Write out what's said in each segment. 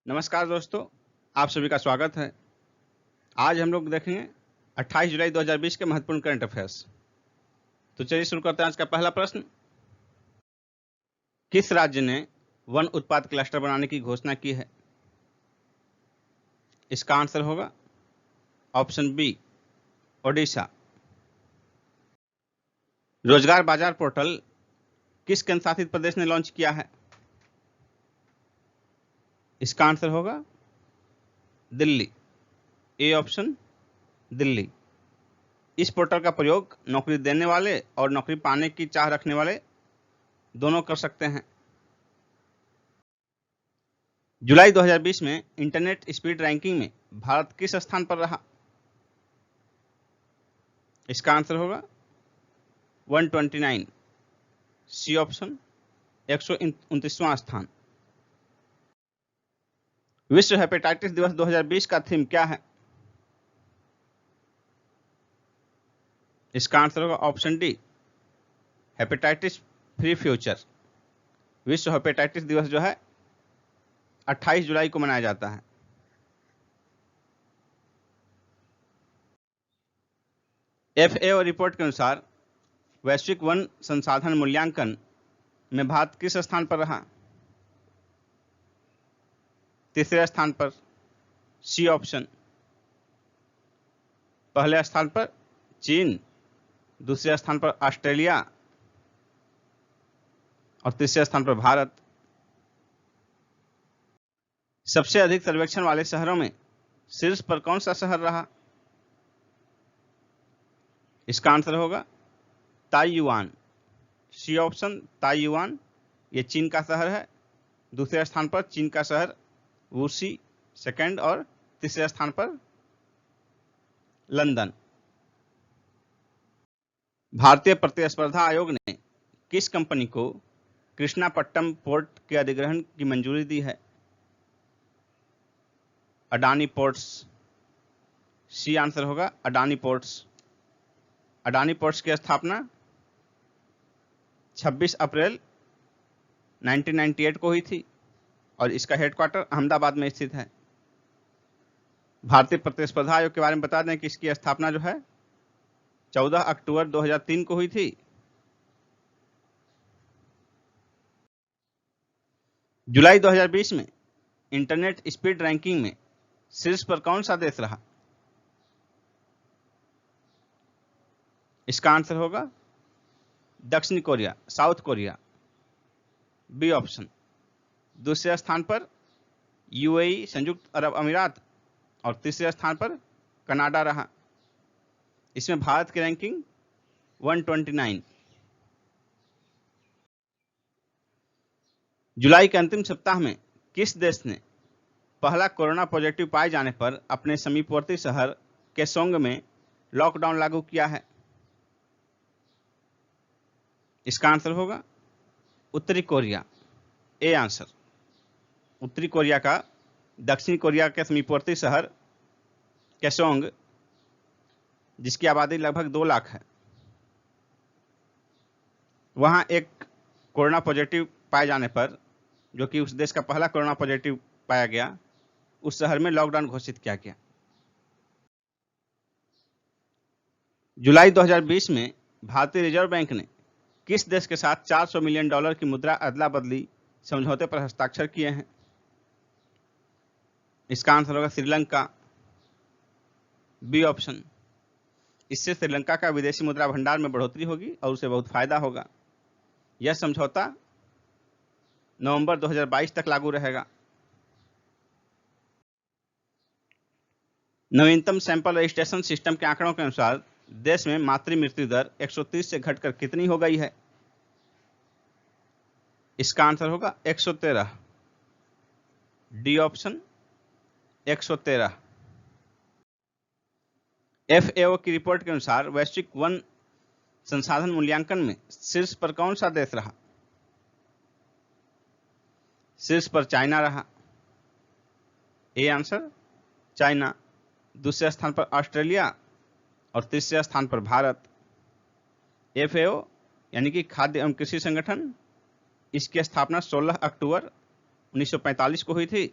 नमस्कार दोस्तों, आप सभी का स्वागत है। आज हम लोग देखेंगे 28 जुलाई 2020 के महत्वपूर्ण करंट अफेयर्स। तो चलिए शुरू करते हैं आज का पहला प्रश्न। किस राज्य ने वन उत्पाद क्लस्टर बनाने की घोषणा की है? इसका आंसर होगा ऑप्शन बी, ओडिशा। रोजगार बाजार पोर्टल किस केंद्र शासित प्रदेश ने लॉन्च किया है? इसका आंसर होगा दिल्ली। A option, Delhi. इस पोर्टल का प्रयोग नौकरी देने वाले और नौकरी पाने की चाह रखने वाले दोनों कर सकते हैं। जुलाई 2020 में इंटरनेट स्पीड रैंकिंग में भारत किस स्थान पर रहा? इसका आंसर होगा 129। सी ऑप्शन, 129वां स्थान। विश्व हेपेटाइटिस दिवस 2020 का थीम क्या है? इसका आंसर होगा option D, hepatitis free future. विश्व हेपेटाइटिस दिवस जो है 28 जुलाई को मनाया जाता है। FAO रिपोर्ट के अनुसार वैश्विक वन संसाधन मूल्यांकन में भारत किस स्थान पर रहा? तीसरे स्थान पर। सी ऑप्शन, पहले स्थान पर चीन, दूसरे स्थान पर ऑस्ट्रेलिया और तीसरे स्थान पर भारत। सबसे अधिक सर्वेक्षण वाले शहरों में शीर्ष पर कौन सा शहर रहा? इसका आंसर होगा ताइयुआन। C option, Taiyuan. ये चीन का शहर है। दूसरे स्थान पर चीन का शहर वुशी सेकंड और तीसरे स्थान पर लंदन। भारतीय प्रतिस्पर्धा आयोग ने किस कंपनी को कृष्णापट्टनम पोर्ट के अधिग्रहण की मंजूरी दी है? अडानी पोर्ट्स। सी आंसर होगा अडानी पोर्ट्स। अडानी पोर्ट्स की स्थापना 26 अप्रैल 1998 को हुई थी और इसका हेडक्वार्टर अहमदाबाद में स्थित है। भारतीय प्रतिस्पर्धा आयोग के बारे में बता दें कि इसकी स्थापना जो है 14 अक्टूबर 2003 को हुई थी। जुलाई 2020 में इंटरनेट स्पीड रैंकिंग में शीर्ष पर कौन सा देश रहा? इसका आंसर होगा दक्षिण Korea, south Korea. B option. दूसरे स्थान पर UAE, संयुक्त अरब अमीरात और तीसरे स्थान पर कनाडा रहा। इसमें भारत की रैंकिंग 129। जुलाई के अंतिम सप्ताह में किस देश ने पहला कोरोना पॉजिटिव पाए जाने पर अपने समीपवर्ती शहर केसोंग में लॉकडाउन लागू किया है? इसका आंसर होगा उत्तरी कोरिया। A answer. उत्तरी कोरिया का दक्षिण कोरिया के समीपवर्ती शहर केसोंग, जिसकी आबादी लगभग 2 लाख है, वहां एक कोरोना पॉजिटिव पाए जाने पर, जो कि उस देश का पहला कोरोना पॉजिटिव पाया गया, उस शहर में लॉकडाउन घोषित किया गया। जुलाई 2020 में भारतीय रिजर्व बैंक ने किस देश के साथ $400 मिलियन की मुद्रा अदला बदली समझौते पर हस्ताक्षर किए हैं? इसका आंसर होगा श्रीलंका। B option. इससे श्रीलंका का विदेशी मुद्रा भंडार में बढ़ोतरी होगी और उसे बहुत फायदा होगा। यह समझौता नवंबर 2022 तक लागू रहेगा। नवीनतम सैंपल रजिस्ट्रेशन सिस्टम के आंकड़ों के अनुसार देश में मातृ मृत्यु दर 130 से घटकर कितनी हो गई है? इसका आंसर होगा 113। D option, 113। FAO की रिपोर्ट के अनुसार वैश्विक वन संसाधन मूल्यांकन में शीर्ष पर कौन सा देश रहा? शीर्ष पर चाइना रहा। A answer, China. दूसरे स्थान पर ऑस्ट्रेलिया और तीसरे स्थान पर भारत। FAO यानी कि खाद्य एवं कृषि संगठन, इसकी स्थापना 16 अक्टूबर 1945 को हुई थी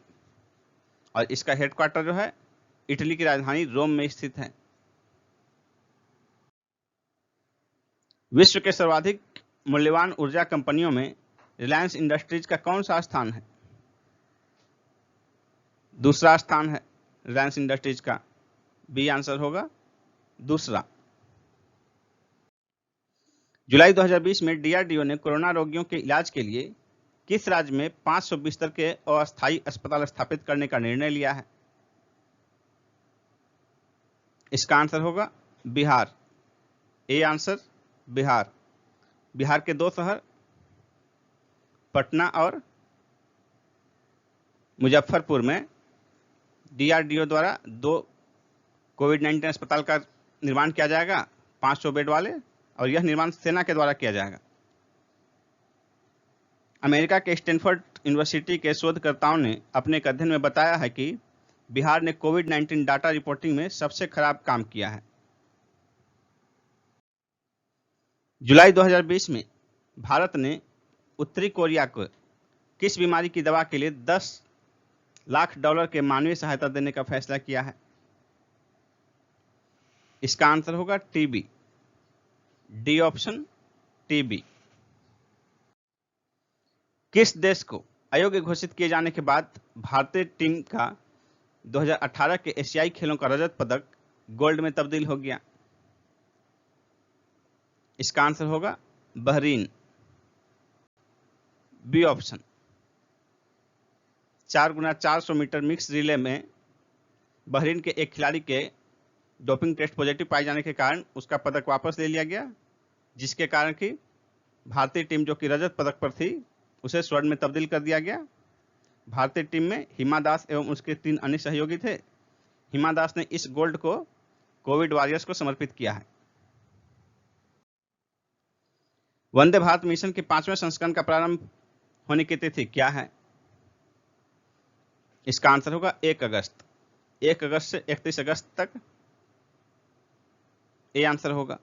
और इसका हेडक्वार्टर जो है इटली की राजधानी रोम में स्थित है। विश्व के सर्वाधिक मूल्यवान ऊर्जा कंपनियों में रिलायंस इंडस्ट्रीज का कौन सा स्थान है? दूसरा स्थान है रिलायंस इंडस्ट्रीज का। बी आंसर होगा दूसरा। जुलाई 2020 में डीआरडीओ ने कोरोना रोगियों के इलाज के लिए किस राज्य में 500 बिस्तर के अस्थायी अस्पताल स्थापित करने का निर्णय लिया है? इसका आंसर होगा बिहार। A answer Bihar. बिहार के दो शहर पटना और मुजफ्फरपुर में डीआरडीओ द्वारा 2 कोविड-19 अस्पताल का निर्माण किया जाएगा 500 बेड वाले, और यह निर्माण सेना के द्वारा किया जाएगा। अमेरिका के स्टैनफोर्ड यूनिवर्सिटी के शोधकर्ताओं ने अपने एक अध्ययन में बताया है कि बिहार ने कोविड-19 डाटा रिपोर्टिंग में सबसे खराब काम किया है। जुलाई 2020 में भारत ने उत्तरी कोरिया को किस बीमारी की दवा के लिए $10 लाख के मानवीय सहायता देने का फैसला किया है? इसका आंसर होगा टीबी। D option TB. किस देश को अयोग्य घोषित किए जाने के बाद भारतीय टीम का 2018 के एशियाई खेलों का रजत पदक गोल्ड में तब्दील हो गया? इसका आंसर होगा Bahrain. B option. 4x400 meter mix relay में बहरीन के एक खिलाड़ी के डोपिंग टेस्ट पॉजिटिव पाए जाने के कारण उसका पदक वापस ले लिया गया, जिसके कारण कि भारतीय टीम जो कि रजत पदक पर थी उसे स्वर्ण में तब्दील कर दिया गया। भारतीय टीम में हिमा दास एवं उसके 3 अन्य सहयोगी थे। हिमा दास ने इस गोल्ड को कोविड वॉरियर्स को समर्पित किया है। वंदे भारत मिशन के 5वें संस्करण का प्रारंभ होने की तिथि क्या है? इसका आंसर होगा 1 अगस्त। 1 अगस्त से 31 अगस्त तक। ए आंसर होगा।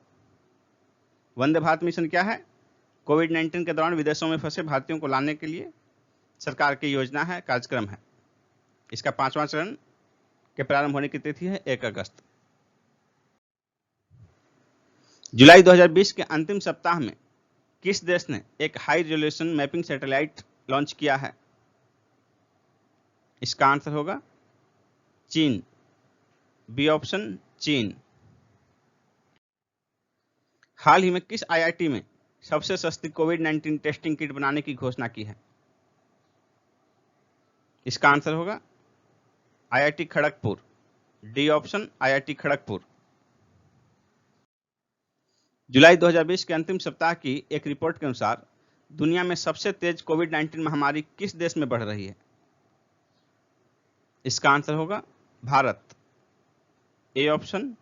वंदे भारत मिशन क्या है? कोविड-19 के दौरान विदेशों में फंसे भारतीयों को लाने के लिए सरकार की योजना है, कार्यक्रम है। इसका 5वां चरण के प्रारंभ होने की तिथि है 1 अगस्त। जुलाई 2020 के अंतिम सप्ताह में किस देश ने एक high resolution mapping satellite launch किया है? इसका आंसर होगा चीन। बी ऑप्शन चीन। हाल ही में किस आईआईटी में सबसे सस्ती कोविड-19 टेस्टिंग किट बनाने की घोषणा की है? इसका आंसर होगा IIT Kharagpur. D option IIT Kharagpur. जुलाई 2020 के अंतिम सप्ताह की एक रिपोर्ट के अनुसार दुनिया में सबसे तेज कोविड-19 महामारी किस देश में बढ़ रही है? इसका आंसर होगा भारत। A option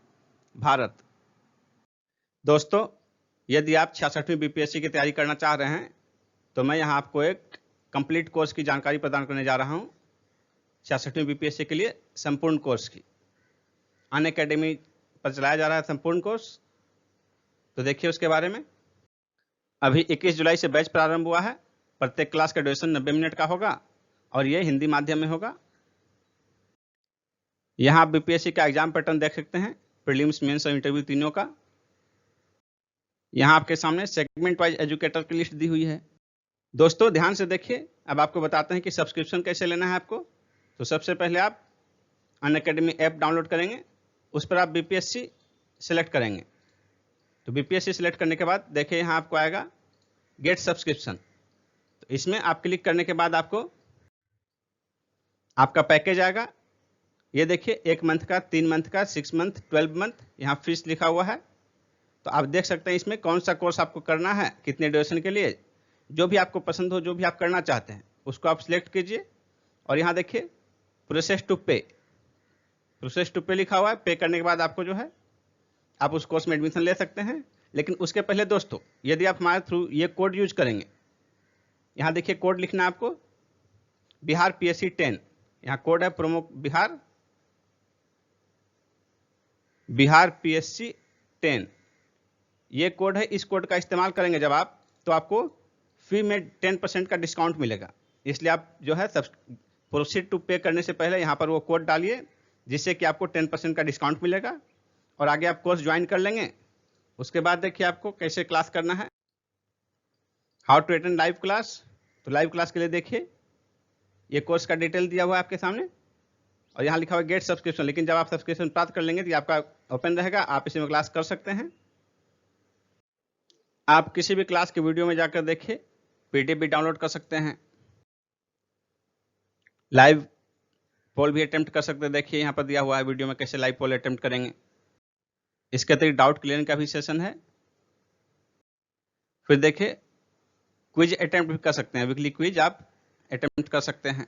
Bharat. दोस्तों, यदि आप 66वीं बीपीएससी की तैयारी करना चाह रहे हैं तो मैं यहां आपको एक कंप्लीट कोर्स की जानकारी प्रदान करने जा रहा हूं। 66वीं बीपीएससी के लिए संपूर्ण कोर्स की अनअकैडमी पर चलाया जा रहा है संपूर्ण कोर्स। तो देखिए उसके बारे में। अभी 21 जुलाई से बैच प्रारंभ हुआ है। प्रत्येक क्लास का ड्यूरेशन 90 मिनट का होगा और ये हिंदी माध्यम में होगा। यहाँ आप बीपीएससी का एग्जाम पैटर्न देख सकते हैं, प्रीलिम्स, मेंस और इंटरव्यू तीनों का। यहाँ आपके सामने सेगमेंट वाइज एजुकेटर की लिस्ट दी हुई है। दोस्तों ध्यान से देखिए, अब आपको बताते हैं कि सब्सक्रिप्शन कैसे लेना है आपको। तो सबसे पहले आप अनअकैडमी ऐप डाउनलोड करेंगे, उस पर आप बीपीएससी सिलेक्ट करेंगे। तो बीपीएससी सिलेक्ट करने के बाद देखिए यहाँ आपको आएगा गेट सब्सक्रिप्शन। तो इसमें आप क्लिक करने के बाद आपको आपका पैकेज आएगा। ये देखिए 1 मंथ का, 3 मंथ का, 6 मंथ, 12 मंथ, यहाँ फीस लिखा हुआ है। तो आप देख सकते हैं इसमें कौन सा कोर्स आपको करना है, कितने ड्यूरेशन के लिए। जो भी आपको पसंद हो, जो भी आप करना चाहते हैं उसको आप सिलेक्ट कीजिए। और यहाँ देखिए प्रोसेस टू पे, प्रोसेस टू पे लिखा हुआ है। पे करने के बाद आपको जो है आप उस कोर्स में एडमिशन ले सकते हैं। लेकिन उसके पहले दोस्तों, यदि आप हमारे थ्रू ये कोड यूज करेंगे, यहाँ देखिए कोड लिखना है आपको, बिहार पीएससी 10। यहाँ कोड है प्रोमो बिहार, बिहार पीएससी 10। ये कोड है। इस कोड का इस्तेमाल करेंगे जब आप, तो आपको फी में 10% का डिस्काउंट मिलेगा। इसलिए आप जो है सब प्रोसीड टू पे करने से पहले यहाँ पर वो कोड डालिए, जिससे कि आपको 10% का डिस्काउंट मिलेगा और आगे आप कोर्स ज्वाइन कर लेंगे। उसके बाद देखिए आपको कैसे क्लास करना है। How to attend live class, तो लाइव क्लास के लिए देखिए ये कोर्स का डिटेल दिया हुआ है आपके सामने और यहाँ लिखा हुआ है गेट सब्सक्रिप्शन, लेकिन जब आप सब्सक्रिप्शन प्राप्त कर लेंगे तो ये आपका ओपन रहेगा, आप इसी में क्लास कर सकते हैं। आप किसी भी क्लास के वीडियो में जाकर देखिए, पीडीएफ भी डाउनलोड कर सकते हैं, लाइव पोल भी अटेम्प्ट कर सकते हैं। देखिए यहाँ पर दिया हुआ है वीडियो में कैसे लाइव पोल अटेम्प्ट करेंगे। इसके अतिरिक्त डाउट क्लियरिंग का भी सेशन है। फिर देखिए क्विज अटेम्प्ट भी कर सकते हैं, वीकली क्विज आप अटेम्प्ट कर सकते हैं।